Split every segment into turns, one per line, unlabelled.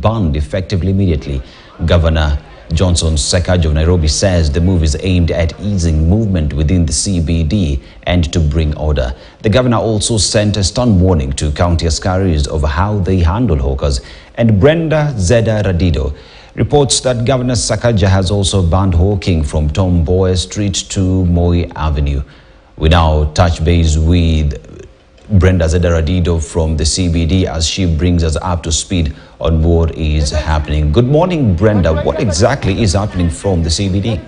banned effectively immediately. Governor Sakaja of Nairobi says the move is aimed at easing movement within the CBD and to bring order. The governor also sent a stern warning to county askaris of how they handle hawkers. And Brenda Zeda Radido reports that Governor Sakaja has also banned hawking from Tom Mboya Street to Moi Avenue. We now touch base with Brenda Zeda Radido from the CBD as she brings us up to speed on what is happening. Good morning, Brenda. What exactly is happening from the CBD?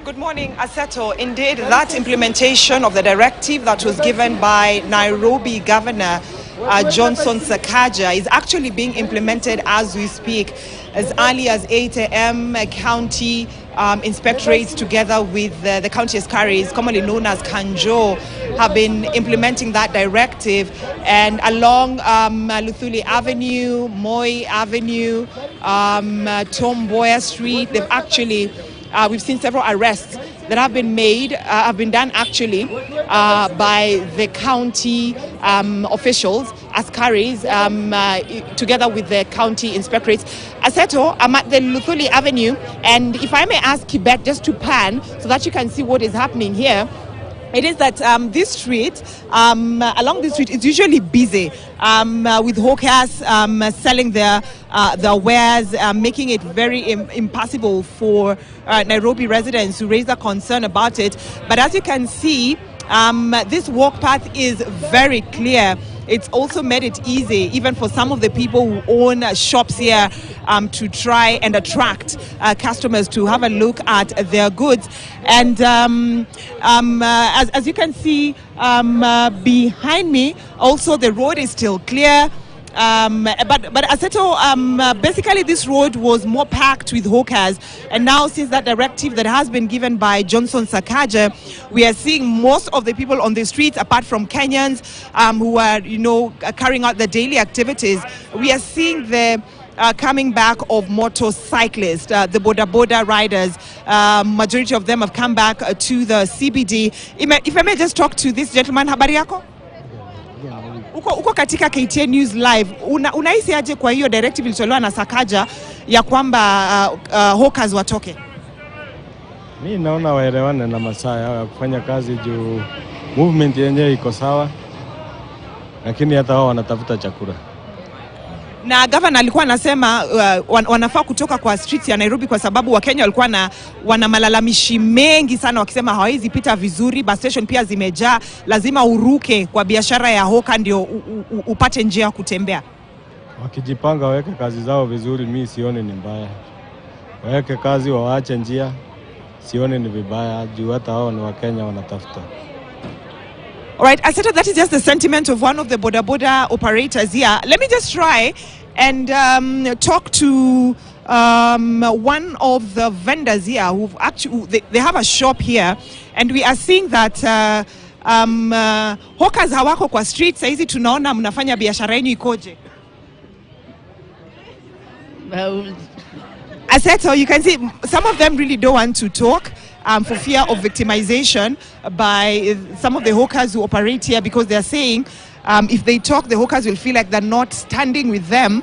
Good morning, Aseto. Indeed, that implementation of the directive that was given by Nairobi Governor Sakaja is actually being implemented as we speak. As early as 8 a.m., county inspectorates together with the county askaris, commonly known as Kanjo, have been implementing that directive. And along Luthuli Avenue, Moi Avenue, Tom Mboya Street, they've actually, we've seen several arrests that have been made, have been done actually by the county officials, askaris, together with the county inspectorates. Aseto, I'm at the Luthuli Avenue, and if I may ask Quebec just to pan so that you can see what is happening here. It is that this street, along this street, is usually busy with hawkers selling their wares, making it very impossible for Nairobi residents who raise a concern about it. But as you can see, this walk path is very clear. It's also made it easy, even for some of the people who own shops here, to try and attract customers to have a look at their goods. And as you can see behind me, also the road is still clear. But Aseto, basically this road was more packed with hawkers, and now since that directive that has been given by Sakaja, we are seeing most of the people on the streets, apart from Kenyans who are, carrying out the daily activities. We are seeing the coming back of motorcyclists, the boda riders. Majority of them have come back to the CBD. If I may just talk to this gentleman, habari yako? Uko katika KTN News Live, unahisi aje kwa hiyo directive ilitolewa na Sakaja ya kwamba hawkers watoke?
Mimi naona waelewane na masaa yao ya kufanya kazi juu movement yenyewe iko sawa, lakini hata wao wanatafuta chakula.
Na governor alikuwa anasema wanafaa kutoka kwa streets ya Nairobi kwa sababu Wakenya walikuwa wana malalamishi mengi sana wakisema hawezi pita vizuri, bus station pia zimejaa, lazima uruke kwa biashara ya hawker ndio upate njia kutembea.
Wakijipanga waweke kazi zao vizuri, mimi sione ni mbaya. Waweke kazi, waache njia, sione ni vibaya juu hata hao ni Wakenya wanatafuta.
All right, I said that is just the sentiment of one of the boda operators here. Let me just try and talk to one of the vendors here who've actually, they have a shop here, and we are seeing that hawkers hawako kwa street. Saizi tunaona mnafanya biashara yenu ikoje? I said, so you can see some of them really don't want to talk for fear of victimization by some of the hawkers who operate here, because they're saying if they talk, the hawkers will feel like they're not standing with them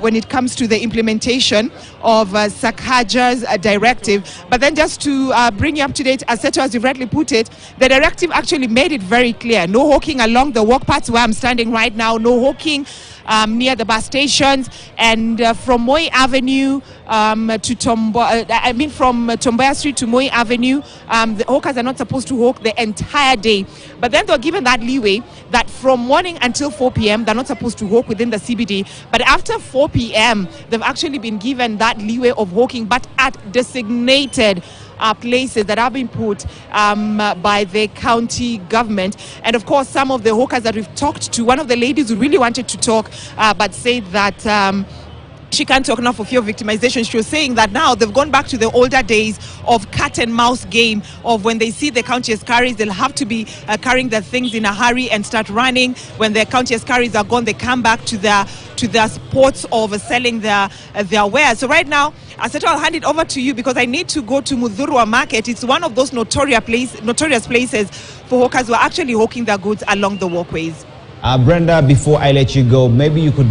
when it comes to the implementation of Sakaja's directive. But then just to bring you up to date, Aseto, as you rightly put it, the directive actually made it very clear. No hawking along the walk paths where I'm standing right now, no hawking near the bus stations, and from Moi Avenue to from Tom Mboya Street to Moi Avenue, the hawkers are not supposed to hawk the entire day. But then they're given that leeway that from morning until 4 p.m. they're not supposed to hawk within the CBD. But after 4 p.m. they've actually been given that leeway of hawking, but at designated places that have been put by the county government. And of course, some of the hawkers that we've talked to, one of the ladies who really wanted to talk but said that she can't talk now for fear of victimization. She was saying that now they've gone back to the older days of cat and mouse game, of when they see the county askaris, they'll have to be carrying their things in a hurry and start running. When the county askaris are gone, they come back to their sports of selling their wares. So right now, Aseto, I'll hand it over to you because I need to go to Mudhurwa Market. It's one of those notorious places for hawkers who are actually hawking their goods along the walkways.
Brenda, before I let you go, maybe you could